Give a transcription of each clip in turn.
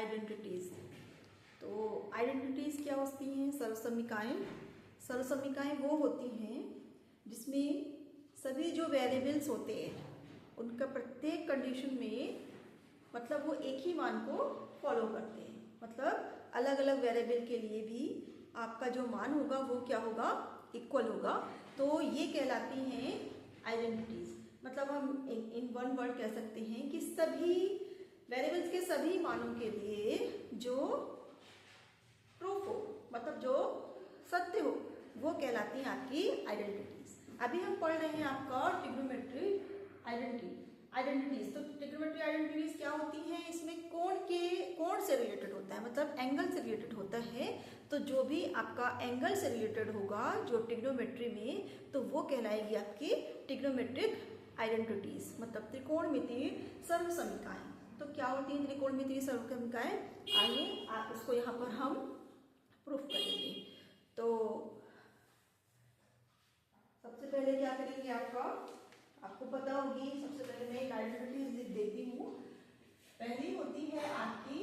Identities. तो identities क्या होती हैं? सर्वसमीकाएं। सर्वसमीकाएं वो होती हैं जिसमें सभी जो वेरिएबल्स होते हैं उनका प्रत्येक कंडीशन में मतलब वो एक ही मान को फॉलो करते हैं। मतलब अलग अलग वेरिएबल के लिए भी आपका जो मान होगा वो क्या होगा? इक्वल होगा। तो ये कहलाती हैं आइडेंटिटीज। मतलब हम इन वन वर्ड कह सकते हैं कि सभी वेरिएबल्स के सभी मानों के लिए जो प्रूफ हो, मतलब जो सत्य हो, वो कहलाती हैं आपकी आइडेंटिटीज। अभी हम पढ़ रहे हैं आपका ट्रिग्नोमेट्री आइडेंटिटीज। तो ट्रिग्नोमेट्री आइडेंटिटीज क्या होती हैं? इसमें कोण से रिलेटेड होता है, मतलब एंगल से रिलेटेड होता है। तो जो भी आपका एंगल से रिलेटेड होगा जो ट्रिग्नोमेट्री में, तो वो कहलाएगी आपकी ट्रिग्नोमेट्रिक आइडेंटिटीज, मतलब त्रिकोणमितीय सर्वसमीकाएं। तो क्या होती हैं त्रिकोणमितीय सर्वसमीकाएं? आइए उसको यहाँ पर हम प्रूफ करेंगे। तो सबसे पहले क्या करेंगे? आपको पता होगी, सबसे पहले मैं एक आइडेंटिटी लिख देती हूँ। पहली होती है आपकी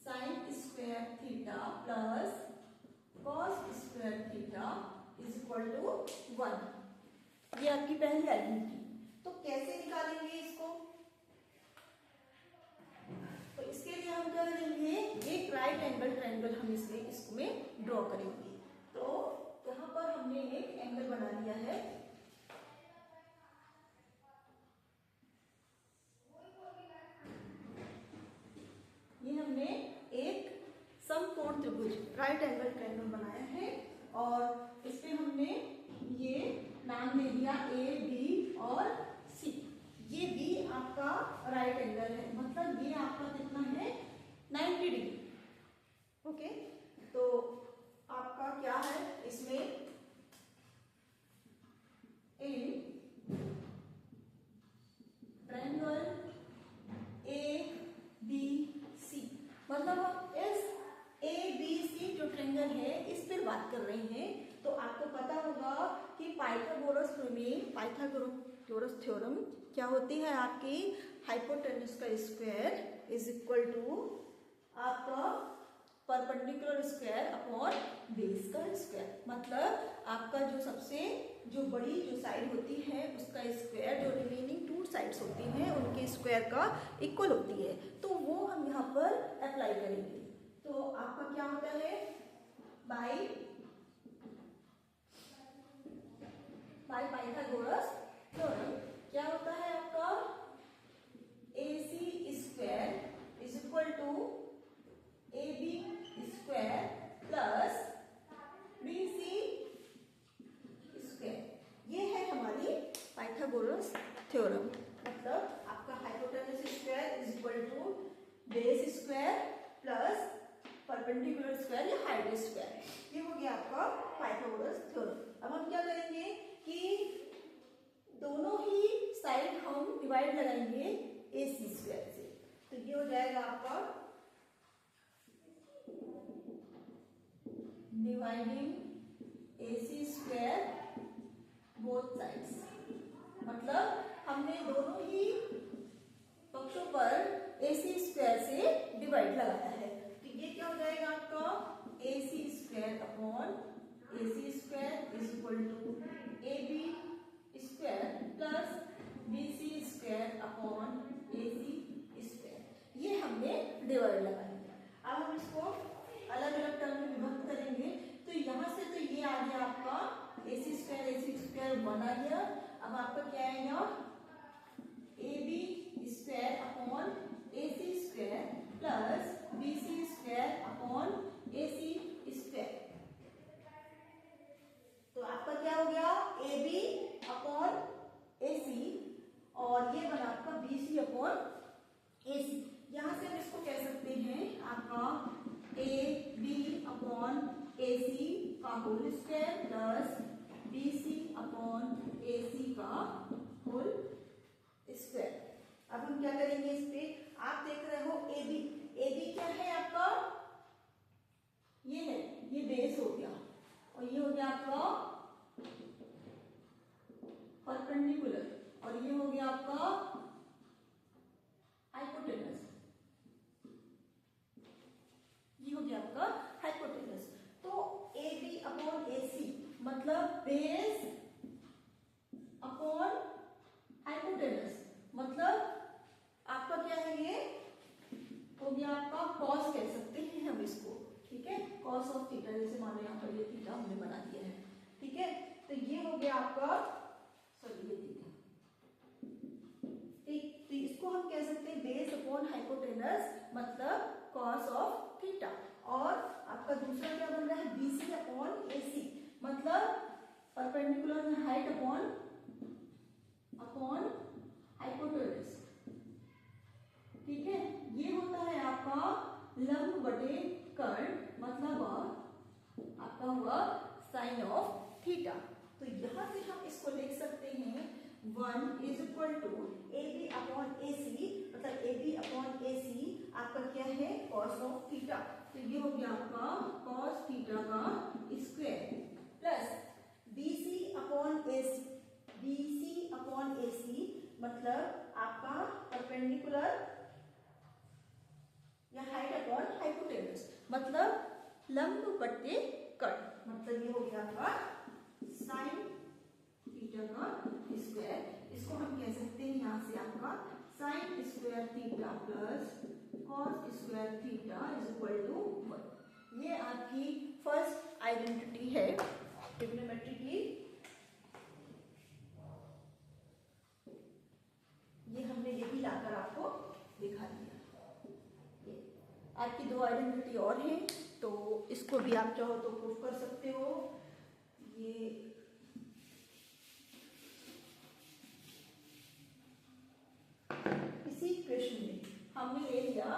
sine square theta plus cos square theta is equal to 1। ये आपकी पहली आइडेंटिटी। तो कैसे निकालेंगे इसको? तो इसके लिए हम क्या करेंगे? एक राइट एंगल ट्रायंगल हम इसमें ड्रॉ करेंगे। तो यहाँ पर हमने एक एंगल बना लिया है। ये हमने एक समकोण त्रिभुज राइट एंगल ट्रायंगल बनाया है और इसमें हमने ये नाम दे दिया ए, बी और सी। ये बी आपका राइट एंगल है, मतलब ये आपका कितना है? 90 डिग्री। ओके, तो आपका क्या है इसमें? ए ट्रायंगल ए बी सी, मतलब हम इस ए बी सी जो ट्रायंगल है इस पर बात कर रहे हैं। तो आपको पता होगा कि पाइथागोरस प्रमेय, पाइथागोरस थ्योरम क्या होती है आपकी? हाइपोटेन्यूज का स्क्वायर इज इक्वल टू आपका परपेंडिकुलर स्क्वायर अपॉन बेस का स्क्वायर। मतलब आपका जो सबसे जो बड़ी जो साइड होती है उसका स्क्वायर जो रिमेनिंग टू साइड्स होती हैं उनके स्क्वायर का इक्वल होती है। तो वो हम यहाँ पर अप्लाई करेंगे। तो आपका क्या होता है? बाय पाइथागोरस थ्योरम क्या होता है आपका? AC square is equal to AB square plus BC square. ये है हमारी पाइथागोरस थ्योरम। मतलब आपका hypotenuse square is equal to base square plus perpendicular square या हाइट स्क्वायर। ये हो गया आपका पाइथागोरस थ्योरम। अब हम क्या करेंगे कि दोनों ही साइड हम डिवाइड लगाएंगे AC स्क्वायर से। तो ये हो जाएगा आपका dividing AC square both sides. मतलब हमने दोनों ही पक्षों पर AC स्क्वायर से डिवाइड लगाया है। तो ये क्या हो जाएगा आपका? AC square upon AC square is equal to AB square plus BC square upon AC square. ये हमने डिवाइड लगा लिया। अब हम इसको अलग अलग टर्म में विभक्त करेंगे। तो यहाँ से तो ये आ गया आपका AC स्क्वायर 1 आ गया। अब आपका क्या आएगा? AB square upon AC square plus BC square upon AC square. तो आपका क्या हो गया? AB अपॉन AC और ये बना आपका BC अपॉन AC। यहां से हम इसको कह सकते हैं आपका AB अपॉन AC का whole square plus BC upon AC का होल स्क्वायर। अब हम क्या करेंगे इस पे? आप देख रहे हो AB क्या है आपका? ये है, ये बेस हो गया और ये हो गया आपका परपेंडिकुलर और ये हो गया आपका हाइपोटेनस। मतलब बेस अपॉन हाइपोटेनस, मतलब आपका क्या है, ये हो गया आपका कॉस कह सकते हैं हम इसको, ठीक है, कॉस ऑफ थीटा। जैसे मान लो यहाँ पर ये थीटा हमने बना दिया है, ठीक है, तो ये हो गया आपका, सॉरी ये थीटा, ठीक। तो इसको हम कह सकते हैं बेस अपॉन हाइपोटेनस, मतलब कॉस ऑफ थीटा। और आपका दूसरा क्या बन रहा है, बीसी अपॉन एसी, मतलब परपेंडिकुलर हाइट अपॉन हाइपोटेनस, ठीक है। ये होता है आपका लंब बटे कर्ण, मतलब आपका हुआ साइन ऑफ थीटा। तो यहां से हम इसको लिख सकते हैं 1 is equal to A B upon A C, मतलब ए बी अपॉन ए सी आपका क्या है, कॉस ऑफ थीटा। तो ये हो गया आपका कॉस थीटा का square plus B C upon A C, B C upon A C मतलब आपका परपेंडिकुलर या हाइट अपॉन हाइपोटेनस, मतलब लंब बटे कर्ण, मतलब ये हो गया आपका साइन थीटा का स्क्वायर। इसको हम कह सकते हैं यहाँ से आपका sine square theta plus cos square theta is equal to 1। ये आपकी फर्स्ट आइडेंटिटी है ट्रिग्नोमेट्री की। ये हमने ये भी लाकर आपको दिखा दिया। आपकी दो आइडेंटिटी और हैं, तो इसको भी आप चाहो तो प्रूफ कर सकते हो। ये इसी इक्वेशन में हमने ले लिया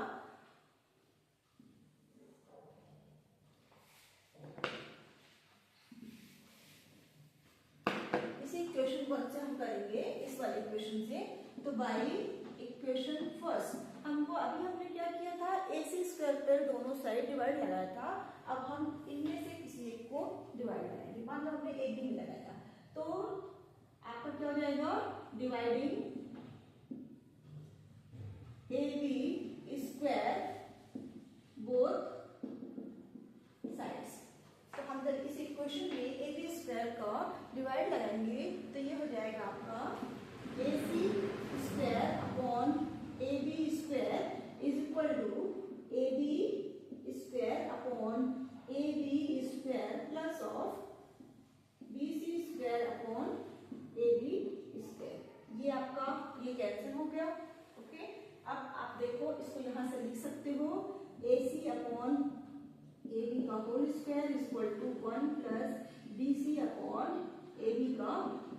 इसी इक्वेशन को से हम करेंगे इस वाले इक्वेशन से। तो बाई इक्वेशन फर्स्ट हमको अभी हमने क्या किया था, ए सी स्क्वायर पर दोनों साइड डिवाइड लगाया था। अब हम इनमें से किसी एक को डिवाइड लगाएंगे। मान लो हमने ए बी में लगाया, तो आपका क्या हो जाएगा, dividing A B square both sides. तो हम जब इस इक्वेशन में ए बी स्क्वायर का डिवाइड लगाएंगे तो ये हो जाएगा आपका A C square upon A B square is equal to A B square upon A B square plus of B C square upon A B square. ये आपका ये कैंसिल हो गया, ओके। अब आप देखो इसको यहां से लिख सकते हो A C upon A B का whole square is equal to 1 प्लस B C upon A B का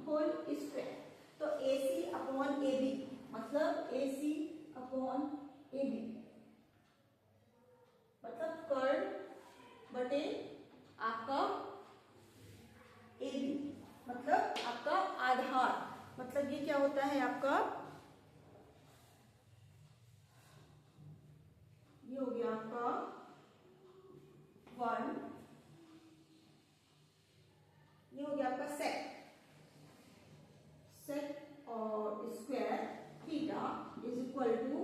होल स्क्वायर। तो A C upon A B मतलब ए सी अपॉन ए बी मतलब कर्ण बटे आपका ए बी मतलब आपका आधार, मतलब ये क्या होता है आपका, ये हो गया आपका 1, ये हो गया आपका सेक और square theta is equal to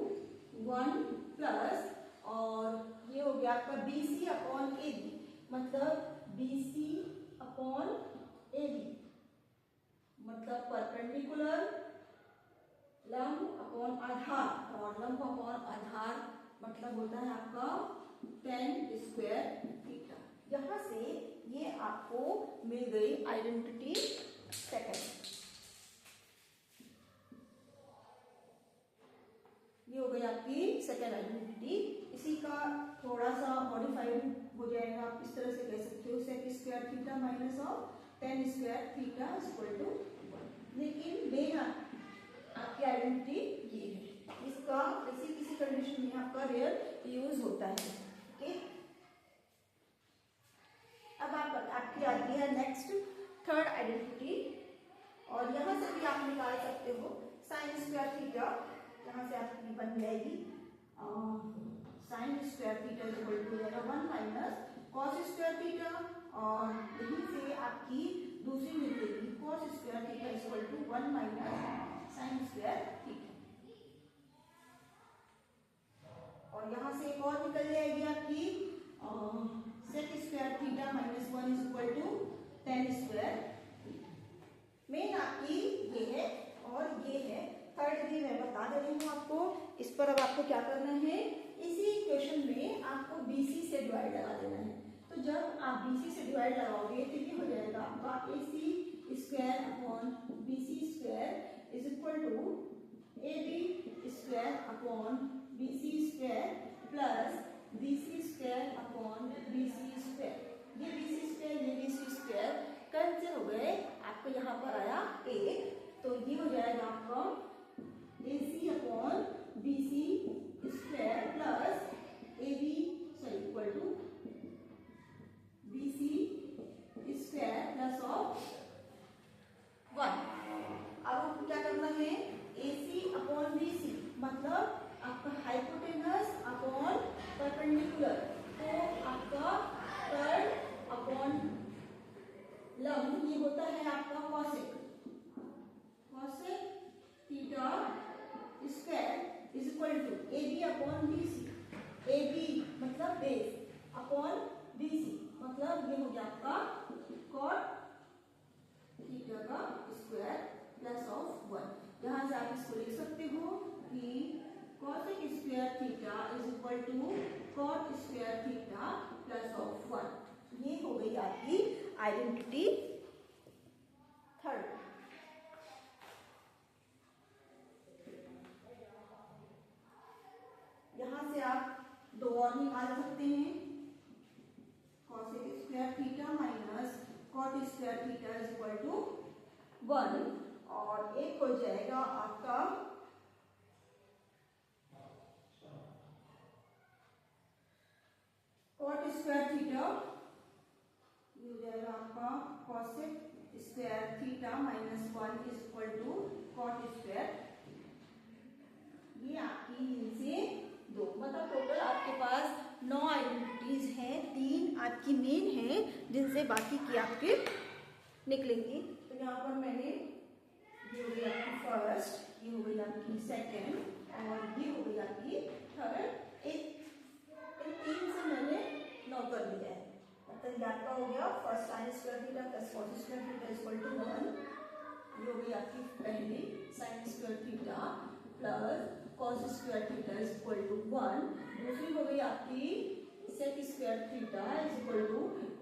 1 plus और ये हो गया आपका B C upon A B मतलब B C upon A B मतलब परपेंडिकुलर लंब अपॉन आधार, और लंब अपॉन आधार मतलब होता है आपका tan स्क्वायर थीटा। यहां से ये आपको मिल गई आइडेंटिटी सेकंड। ये हो गई आपकी सेकंड आइडेंटिटी। इसी का थोड़ा सा मॉडिफाइड हो जाएगा, आप इस तरह से कह सकते हो sec square theta minus of tan square theta equal to 1। लेकिन मेन आपकी आइडेंटिटी ये है। इसका किसी कंडीशन में आपका रेयर यूज होता है, ओके। अब आपकी आती है नेक्स्ट थर्ड आइडेंटिटी, और यहां से भी आप निकाल सकते हो साइन स्क्वायर थीटा। यहाँ से आपकी बन जाएगी sine square theta equal to 1 minus cos square theta, और यहीं से आपकी दूसरी निकलेगी cos square theta equal to 1 minus sine square theta, और यहाँ से एक और निकल जाएगी आपकी sec square theta minus 1 is equal to 10 square. Main आपकी ये है और ये है। थर्ड भी मैं बता दे रही हूँ आपको। इस पर अब आपको क्या करना है, इसी इक्वेशन में आपको BC से डिवाइड लगा देना है। तो जब आप BC से डिवाइड लगाओगे तो ये हो जाएगा आपका AC square upon BC square is equal to AB square upon BC square plus BC square upon BC square. ये BC स्क्वायर ये BC स्क्वायर कैंसिल हो गए, आपको यहाँ पर आया 1, तो ये हो जाएगा आपका AC upon BC square plus AB equal to BC square plus of 1। अब आपको क्या करना है, AC अपॉन BC मतलब आपका हाइपोटेनस अपॉन परपेंडिकुलर, तो आपका थर्ड अपॉन लंब ये होता है आपका cosec theta square is equal to AB upon BC। AB मतलब बेस अपॉन BC मतलब ये हो गया आपका कॉट थीटा का स्क्वायर प्लस ऑफ 1। यहाँ से आप इसको लिख सकते हो कि cosec square theta is equal to cot square theta plus of 1। ये हो गई आपकी आइडेंटिटी थर्ड। यहाँ से आप दो और निकाल सकते हैं, cosec square theta minus cot square theta is equal to 1 और एक हो जाएगा आपका कॉट स्क्वायर थीटा, ये हो जाएगा आपका cosec square theta minus 1 is equal to cot square. ये आपकी इनसे दो, मतलब टोटल आपके पास 9 आइडेंटिटीज हैं, 3 आपकी मेन है जिनसे बाकी की आपके निकलेंगी। तो यहाँ पर मैंने ये हो गई आपकी फर्स्ट, ये हो गई आपकी सेकेंड और ये हो गई आपकी थर्ड। इन 3 से मैंने 9 कर दिया है। मतलब ये आपका हो गया first sine square theta plus cos square theta is equal to 1। ये हो गई आपकी पहली sine square theta plus cos square theta is equal to 1। दूसरी हो गई आपकी sec square theta is equal to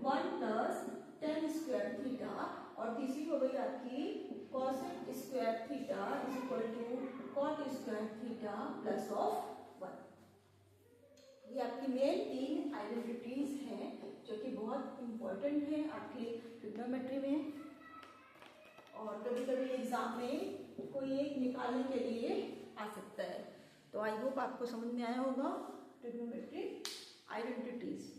1 plus tan square theta और तीसरी हो गई आपकी cosec square theta is equal to cot square theta plus of 1। ये आपकी मेन 3 आइडेंटिटीज हैं जो कि बहुत इंपॉर्टेंट है आपके ट्रिग्नोमेट्री में, और कभी कभी एग्जाम में कोई एक निकालने के लिए आ सकता है। तो आई होप आपको समझ में आया होगा ट्रिग्नोमेट्री आइडेंटिटीज।